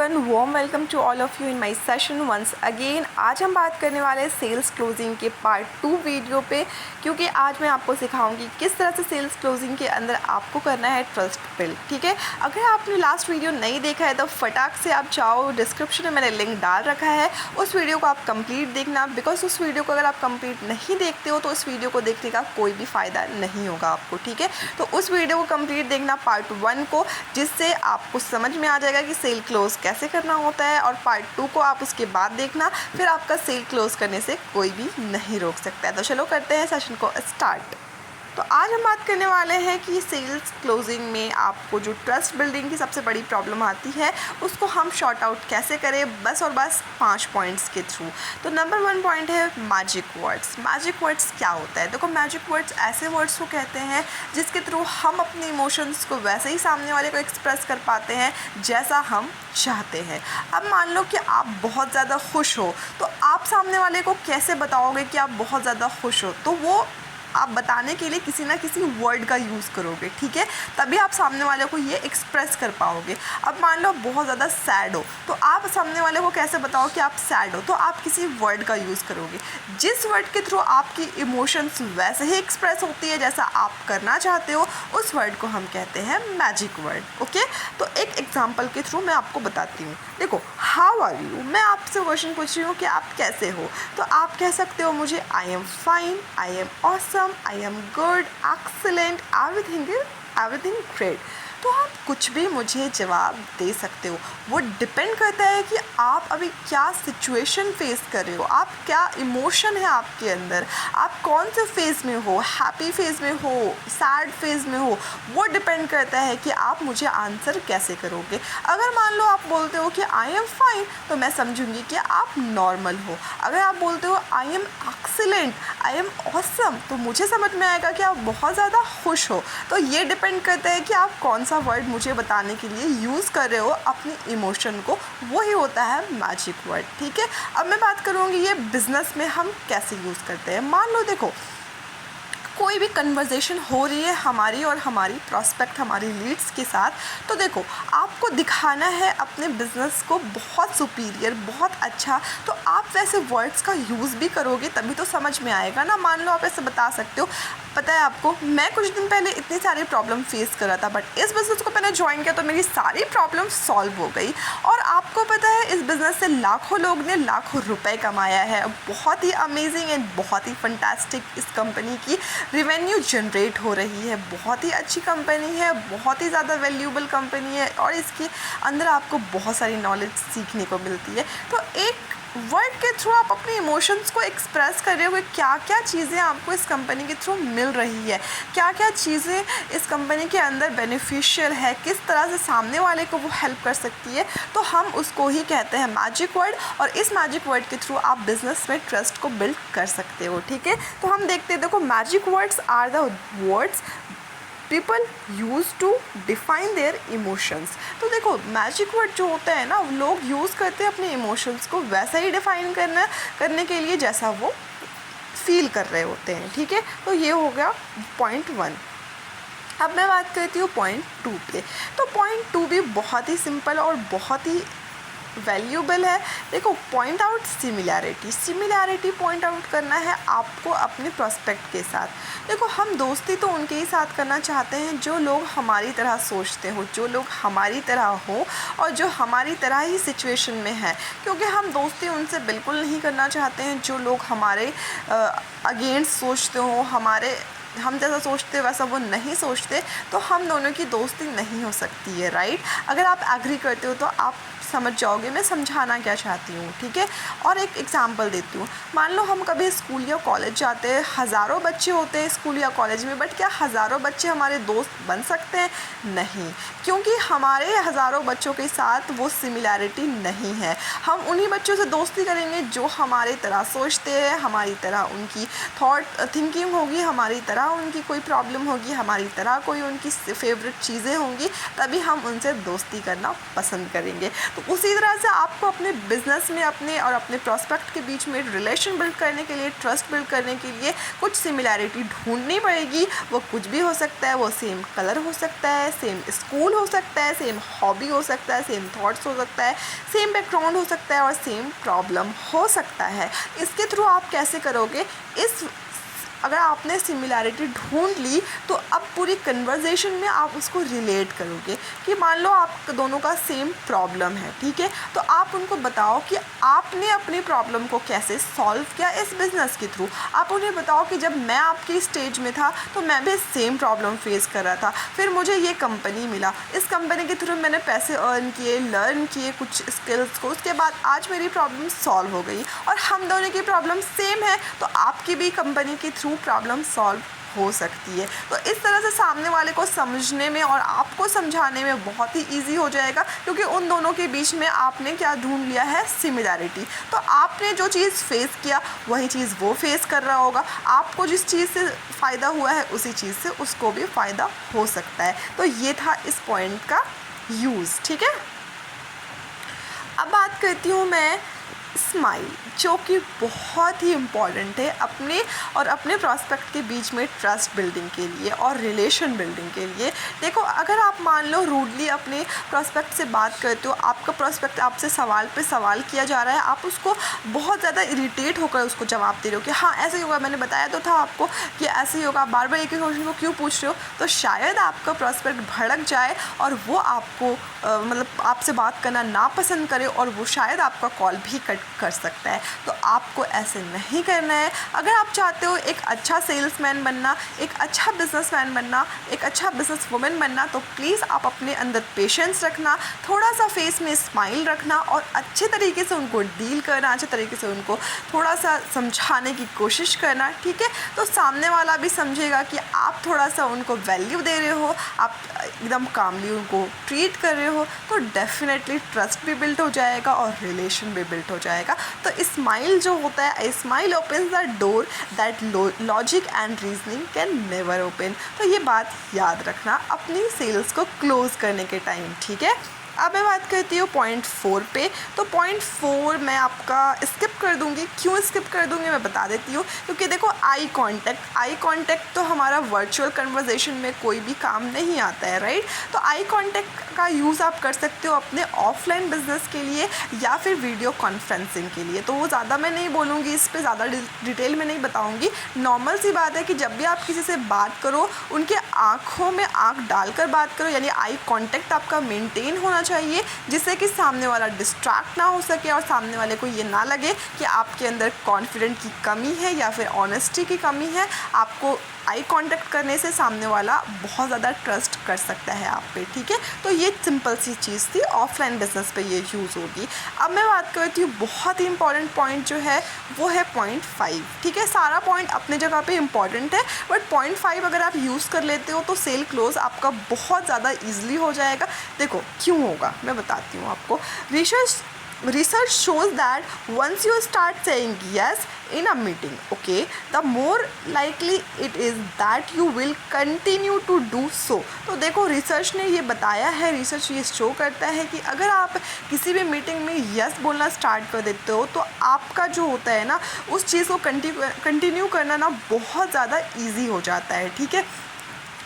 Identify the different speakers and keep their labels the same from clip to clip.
Speaker 1: Everyone, warm welcome to all of you in my session once again. आज हम बात करने वाले हैं सेल्स क्लोजिंग के पार्ट 2 वीडियो पे, क्योंकि आज मैं आपको सिखाऊंगी किस तरह से सेल्स क्लोजिंग के अंदर आपको करना है ट्रस्ट बिल्ड। ठीक है, अगर आपने लास्ट वीडियो नहीं देखा है तो फटाक से आप जाओ, डिस्क्रिप्शन में मैंने लिंक डाल रखा है, उस वीडियो को आप कंप्लीट देखना। बिकॉज उस वीडियो को अगर आप कंप्लीट नहीं देखते हो तो उस वीडियो को देखने का कोई भी फ़ायदा नहीं होगा आपको। ठीक है, तो उस वीडियो को कंप्लीट देखना, पार्ट 1 को, जिससे आपको समझ में आ जाएगा कि सेल क्लोज कैसे करना होता है। और पार्ट 2 को आप उसके बाद देखना, फिर आपका सेल क्लोज करने से कोई भी नहीं रोक सकता है। तो चलो करते हैं सेशन को स्टार्ट। तो आज हम बात करने वाले हैं कि सेल्स क्लोजिंग में आपको जो ट्रस्ट बिल्डिंग की सबसे बड़ी प्रॉब्लम आती है उसको हम शॉर्ट आउट कैसे करें, बस और बस 5 पॉइंट्स के थ्रू। तो नंबर 1 पॉइंट है मैजिक वर्ड्स। मैजिक वर्ड्स क्या होता है? देखो, मैजिक वर्ड्स ऐसे वर्ड्स को कहते हैं जिसके थ्रू हम अपने इमोशंस को वैसे ही सामने वाले को एक्सप्रेस कर पाते हैं जैसा हम चाहते हैं। अब मान लो कि आप बहुत ज़्यादा खुश हो, तो आप सामने वाले को कैसे बताओगे कि आप बहुत ज़्यादा खुश हो? तो वो आप बताने के लिए किसी ना किसी वर्ड का यूज़ करोगे। ठीक है, तभी आप सामने वाले को ये एक्सप्रेस कर पाओगे। अब मान लो आप बहुत ज़्यादा सैड हो, तो आप सामने वाले को कैसे बताओ कि आप सैड हो? तो आप किसी वर्ड का यूज़ करोगे। जिस वर्ड के थ्रू आपकी इमोशंस वैसे ही एक्सप्रेस होती है जैसा आप करना चाहते हो, उस वर्ड को हम कहते हैं मैजिक वर्ड। ओके, तो एक एग्जाम्पल के थ्रू मैं आपको बताती हूँ। देखो, हाउ आर यू, मैं आपसे क्वेश्चन पूछ रही हूँ कि आप कैसे हो, तो आप कह सकते हो मुझे I am fine, I am awesome, I am good, excellent, everything great। तो आप कुछ भी मुझे जवाब दे सकते हो। वो डिपेंड करता है कि आप अभी क्या सिचुएशन फेस कर रहे हो, आप क्या इमोशन है आपके अंदर, आप कौन से फेज़ में हो, हैप्पी फेज़ में हो, सैड फेज़ में हो। वो डिपेंड करता है कि आप मुझे आंसर कैसे करोगे। अगर मान लो आप बोलते हो कि आई एम फाइन, तो मैं समझूंगी कि आप नॉर्मल हो। अगर आप बोलते हो I am excellent, I am awesome, तो मुझे समझ में आएगा कि आप बहुत ज़्यादा खुश हो। तो ये डिपेंड करता है कि आप कौन सा वर्ड मुझे बताने के लिए यूज़ कर रहे हो अपनी इमोशन को, वही होता है मैजिक वर्ड। ठीक है, अब मैं बात करूँगी ये बिज़नेस में हम कैसे यूज़ करते हैं। मान लो, देखो, कोई भी कन्वर्जेशन हो रही है हमारी और हमारी प्रॉस्पेक्ट, हमारी लीड्स के साथ, तो देखो, आपको दिखाना है अपने बिज़नेस को बहुत सुपीरियर, बहुत अच्छा, तो आप वैसे वर्ड्स का यूज़ भी करोगे तभी तो समझ में आएगा ना। मान लो आप ऐसे बता सकते हो, पता है आपको, मैं कुछ दिन पहले इतनी सारी प्रॉब्लम फेस कर रहा था, बट इस बिज़नेस को मैंने ज्वाइन किया तो मेरी सारी प्रॉब्लम सॉल्व हो गई। और आपको पता है इस बिज़नेस से लाखों लोग ने लाखों रुपए कमाया है। बहुत ही अमेजिंग एंड बहुत ही फंटास्टिक इस कंपनी की रिवेन्यू जनरेट हो रही है। बहुत ही अच्छी कंपनी है, बहुत ही ज़्यादा वैल्यूएबल कंपनी है, और इसके अंदर आपको बहुत सारी नॉलेज सीखने को मिलती है। तो एक वर्ड के थ्रू आप अपने इमोशंस को एक्सप्रेस कर रहे हो, क्या क्या चीज़ें आपको इस कंपनी के थ्रू मिल रही है, क्या क्या चीज़ें इस कंपनी के अंदर बेनिफिशियल है, किस तरह से सामने वाले को वो हेल्प कर सकती है, तो हम उसको ही कहते हैं मैजिक वर्ड। और इस मैजिक वर्ड के थ्रू आप बिज़नेस में ट्रस्ट को बिल्ड कर सकते हो। ठीक है, तो हम देखते हैं, देखो, magic words are the words people use to define their emotions. तो देखो, मैजिक वर्ड जो होता है ना, लोग यूज़ करते हैं अपने इमोशंस को वैसा ही डिफाइन करने के लिए जैसा वो फील कर रहे होते हैं। ठीक है, तो ये हो गया पॉइंट 1। अब मैं बात करती हूँ पॉइंट 2 पे। तो पॉइंट 2 भी बहुत ही सिंपल और बहुत ही वैल्यूएबल है। देखो, point out similarity point out करना है आपको अपने प्रोस्पेक्ट के साथ। देखो, हम दोस्ती तो उनके ही साथ करना चाहते हैं जो लोग हमारी तरह सोचते हो, जो लोग हमारी तरह हो और जो हमारी तरह ही सिचुएशन में है। क्योंकि हम दोस्ती उनसे बिल्कुल नहीं करना चाहते हैं जो लोग हमारे अगेंस्ट सोचते हो, हम जैसा सोचते वैसा वो नहीं सोचते, तो हम दोनों की दोस्ती नहीं हो सकती है। राइट? अगर आप एग्री करते हो तो आप समझ जाओगे मैं समझाना क्या चाहती हूँ। ठीक है, और एक एग्जांपल देती हूँ। मान लो हम कभी स्कूल या कॉलेज जाते हैं, हज़ारों बच्चे होते हैं स्कूल या कॉलेज में, बट क्या हज़ारों बच्चे हमारे दोस्त बन सकते हैं? नहीं, क्योंकि हमारे हज़ारों बच्चों के साथ वो सिमिलैरिटी नहीं है। हम उन्हीं बच्चों से दोस्ती करेंगे जो हमारी तरह सोचते हैं, हमारी तरह उनकी थिंकिंग होगी, हमारी तरह उनकी कोई प्रॉब्लम होगी, हमारी तरह कोई उनकी फेवरेट चीज़ें होंगी, तभी हम उनसे दोस्ती करना पसंद करेंगे। तो उसी तरह से आपको अपने बिजनेस में अपने प्रॉस्पेक्ट के बीच में रिलेशन बिल्ड करने के लिए, ट्रस्ट बिल्ड करने के लिए कुछ सिमिलैरिटी ढूंढनी पड़ेगी। वो कुछ भी हो सकता है, वो सेम कलर हो सकता है, सेम स्कूल हो सकता है, सेम हॉबी हो सकता है, सेम थॉट्स हो सकता है, सेम बैकग्राउंड हो सकता है और सेम प्रॉब्लम हो सकता है। इसके थ्रू आप कैसे करोगे, अगर आपने सिमिलैरिटी ढूंढ ली तो अब पूरी कन्वर्जेशन में आप उसको रिलेट करोगे कि मान लो आप दोनों का सेम प्रॉब्लम है, ठीक है, तो आप उनको बताओ कि आपने अपनी प्रॉब्लम को कैसे सॉल्व किया इस बिज़नेस के थ्रू। आप उन्हें बताओ कि जब मैं आपकी स्टेज में था तो मैं भी सेम प्रॉब्लम फेस कर रहा था, फिर मुझे ये कंपनी मिला, इस कंपनी के थ्रू मैंने पैसे अर्न किए, लर्न किए कुछ स्किल्स को, उसके बाद आज मेरी प्रॉब्लम सॉल्व हो गई और हम दोनों की प्रॉब्लम सेम है, तो आपकी भी कंपनी के थ्रू प्रॉब्लम सॉल्व हो सकती है। तो इस तरह से सामने वाले को समझने में और आपको समझाने में बहुत ही इजी हो जाएगा, क्योंकि उन दोनों के बीच में आपने क्या ढूंढ लिया है, सिमिलैरिटी। तो आपने जो चीज़ फेस किया वही चीज़ वो फेस कर रहा होगा, आपको जिस चीज़ से फ़ायदा हुआ है उसी चीज़ से उसको भी फ़ायदा हो सकता है। तो ये था इस पॉइंट का यूज़, ठीक है। अब बात करती हूँ मैं स्माइल, जो कि बहुत ही इम्पॉर्टेंट है अपने प्रॉस्पेक्ट के बीच में ट्रस्ट बिल्डिंग के लिए और रिलेशन बिल्डिंग के लिए। देखो, अगर आप मान लो रूडली अपने प्रॉस्पेक्ट से बात करते हो, आपका प्रॉस्पेक्ट आपसे सवाल पे सवाल किया जा रहा है, आप उसको बहुत ज़्यादा इरिटेट होकर उसको जवाब दे रहे हो कि हाँ ऐसे ही होगा, मैंने बताया तो था आपको कि ऐसे ही होगा, बार बार एक ही क्वेश्चन को क्यों पूछ रहे हो, तो शायद आपका प्रॉस्पेक्ट भड़क जाए और वो आपको मतलब आपसे बात करना ना पसंद करे और वो शायद आपका कॉल भी कट कर सकता है। तो आपको ऐसे नहीं करना है। अगर आप चाहते हो एक अच्छा सेल्समैन बनना, एक अच्छा बिजनेसमैन बनना, एक अच्छा बिजनेस वुमेन बनना, तो प्लीज़ आप अपने अंदर पेशेंस रखना, थोड़ा सा फेस में स्माइल रखना और अच्छे तरीके से उनको डील करना, अच्छे तरीके से उनको थोड़ा सा समझाने की कोशिश करना, ठीक है। तो सामने वाला भी समझेगा कि आप थोड़ा सा उनको वैल्यू दे रहे हो, आप एकदम कामली उनको ट्रीट कर रहे हो, तो डेफिनेटली ट्रस्ट भी बिल्ड हो जाएगा और रिलेशन भी बिल्ड हो जाएगा। तो स्माइल जो होता है, smile opens the door that logic and reasoning can never open. तो ये बात याद रखना अपनी सेल्स को क्लोज करने के टाइम, ठीक है। अब मैं बात करती हूँ पॉइंट 4 पे। तो पॉइंट 4 मैं आपका स्किप कर दूँगी। क्यों स्किप कर दूँगी मैं बता देती हूँ, क्योंकि देखो आई कांटेक्ट तो हमारा वर्चुअल कन्वर्सेशन में कोई भी काम नहीं आता है, राइट। तो आई कांटेक्ट का यूज़ आप कर सकते हो अपने ऑफलाइन बिजनेस के लिए या फिर वीडियो कॉन्फ्रेंसिंग के लिए। तो वो ज़्यादा मैं नहीं बोलूँगी, इस पर ज़्यादा डिटेल में नहीं बताऊँगी। नॉर्मल सी बात है कि जब भी आप किसी से बात करो उनके आँखों में आँख डालकर बात करो, यानी आई कांटेक्ट आपका मेंटेन होना चाहिए, जिससे कि सामने वाला डिस्ट्रैक्ट ना हो सके और सामने वाले को ये ना लगे कि आपके अंदर कॉन्फिडेंट की कमी है या फिर ऑनेस्टी की कमी है। आपको आई कांटेक्ट करने से सामने वाला बहुत ज़्यादा ट्रस्ट कर सकता है आप पे, ठीक है। तो ये सिंपल सी चीज़ थी, ऑफलाइन बिजनेस पे ये यूज़ होगी। अब मैं बात करती हूँ बहुत ही इंपॉर्टेंट पॉइंट जो है वो है पॉइंट 5, ठीक है। सारा पॉइंट अपने जगह पे इंपॉर्टेंट है, बट पॉइंट 5 अगर आप यूज़ कर लेते हो तो सेल क्लोज आपका बहुत ज़्यादा ईजिली हो जाएगा। देखो क्यों होगा मैं बताती हूँ आपको। Research shows that once you start saying yes in a meeting, okay, the more likely it is that you will continue to do so. तो देखो रिसर्च ने ये बताया है, रिसर्च ये शो करता है कि अगर आप किसी भी मीटिंग में यस बोलना स्टार्ट कर देते हो तो आपका जो होता है ना उस चीज़ को कंटिन्यू करना ना बहुत ज़्यादा ईजी हो जाता है, ठीक है।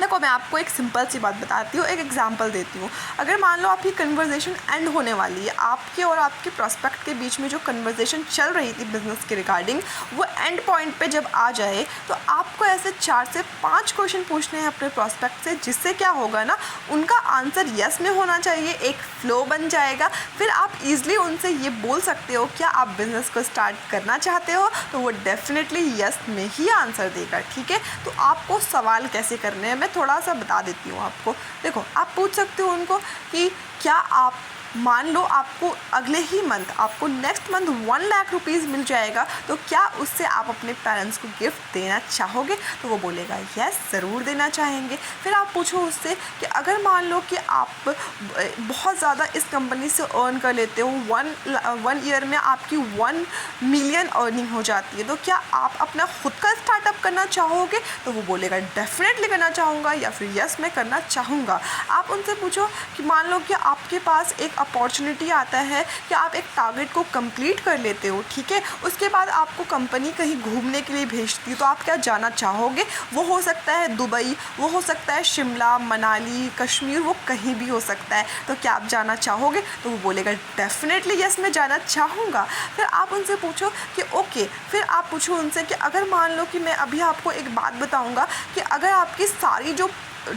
Speaker 1: देखो मैं आपको एक सिंपल सी बात बताती हूँ, एक एग्जांपल देती हूँ। अगर मान लो आपकी कन्वर्सेशन एंड होने वाली है, आपके और आपके प्रॉस्पेक्ट के बीच में जो कन्वर्सेशन चल रही थी बिजनेस के रिगार्डिंग, वो एंड पॉइंट पे जब आ जाए तो आपको ऐसे 4 से 5 क्वेश्चन पूछने हैं अपने प्रॉस्पेक्ट से, जिससे क्या होगा ना उनका आंसर यस में होना चाहिए, एक फ्लो बन जाएगा। फिर आप ईजिली उनसे ये बोल सकते हो क्या आप बिज़नेस को स्टार्ट करना चाहते हो, तो वो डेफिनेटली यस में ही आंसर देगा, ठीक है। तो आपको सवाल कैसे करने हैं थोड़ा सा बता देती हूँ आपको। देखो आप पूछ सकते हो उनको कि क्या आप मान लो आपको अगले ही मंथ, आपको नेक्स्ट मंथ 1 लाख रुपीज़ मिल जाएगा, तो क्या उससे आप अपने पेरेंट्स को गिफ्ट देना चाहोगे, तो वो बोलेगा यस ज़रूर देना चाहेंगे। फिर आप पूछो उससे कि अगर मान लो कि आप बहुत ज़्यादा इस कंपनी से अर्न कर लेते हो, वन ईयर में आपकी 1 मिलियन अर्निंग हो जाती है, तो क्या आप अपना खुद का स्टार्टअप करना चाहोगे, तो वो बोलेगा डेफिनेटली करना चाहूँगा या फिर यस मैं करना चाहूँगा। आप उनसे पूछो कि मान लो कि आप आपके पास एक अपॉर्चुनिटी आता है कि आप एक टारगेट को कंप्लीट कर लेते हो, ठीक है, उसके बाद आपको कंपनी कहीं घूमने के लिए भेजती है, तो आप क्या जाना चाहोगे? वो हो सकता है दुबई, वो हो सकता है शिमला, मनाली, कश्मीर, वो कहीं भी हो सकता है। तो क्या आप जाना चाहोगे? तो वो बोलेगा डेफिनेटली यस, मैं जाना चाहूँगा। फिर आप उनसे पूछो कि ओके, फिर आप पूछो उनसे कि अगर मान लो कि मैं अभी आपको एक बात बताऊँगा कि अगर आपकी सारी जो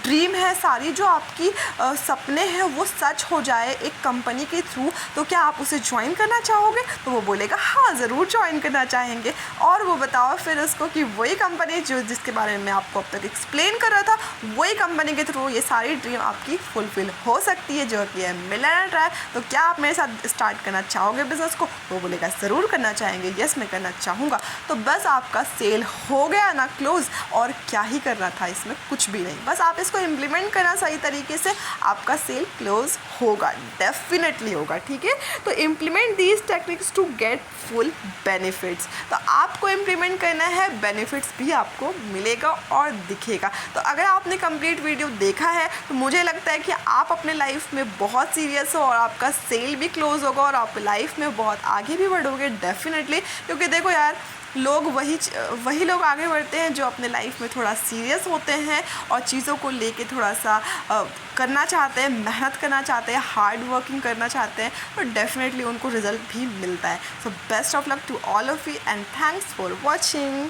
Speaker 1: ड्रीम है, सारी जो आपकी सपने हैं वो सच हो जाए एक कंपनी के थ्रू, तो क्या आप उसे ज्वाइन करना चाहोगे? तो वो बोलेगा हाँ, ज़रूर ज्वाइन करना चाहेंगे। और वो बताओ फिर उसको कि वही कंपनी जो जिसके बारे में मैं आपको अब तक एक्सप्लेन कर रहा था, वही कंपनी के थ्रू ये सारी ड्रीम आपकी फुलफ़िल हो सकती है, जो कि है मिलियनेयर ट्रैक। तो क्या आप मेरे साथ स्टार्ट करना चाहोगे बिज़नेस को? वो बोलेगा ज़रूर करना चाहेंगे, यस मैं करना चाहूँगा। तो बस आपका सेल हो गया ना क्लोज़। और क्या ही करना था इसमें, कुछ भी नहीं, बस आप इसको इम्प्लीमेंट करना सही तरीके से, आपका सेल क्लोज होगा, डेफिनेटली होगा, ठीक है। तो implement these techniques to get full benefits. तो आपको इम्प्लीमेंट करना है, बेनिफिट्स भी आपको मिलेगा और दिखेगा। तो अगर आपने कंप्लीट वीडियो देखा है तो मुझे लगता है कि आप अपने लाइफ में बहुत सीरियस हो और आपका सेल भी क्लोज होगा और आप लाइफ में बहुत आगे भी बढ़ोगे डेफिनेटली। क्योंकि देखो यार, लोग वही लोग आगे बढ़ते हैं जो अपने लाइफ में थोड़ा सीरियस होते हैं और चीज़ों को लेके थोड़ा सा करना चाहते हैं, मेहनत करना चाहते हैं, हार्ड वर्किंग करना चाहते हैं, तो डेफिनेटली उनको रिजल्ट भी मिलता है। So best of luck to all of you and thanks for watching.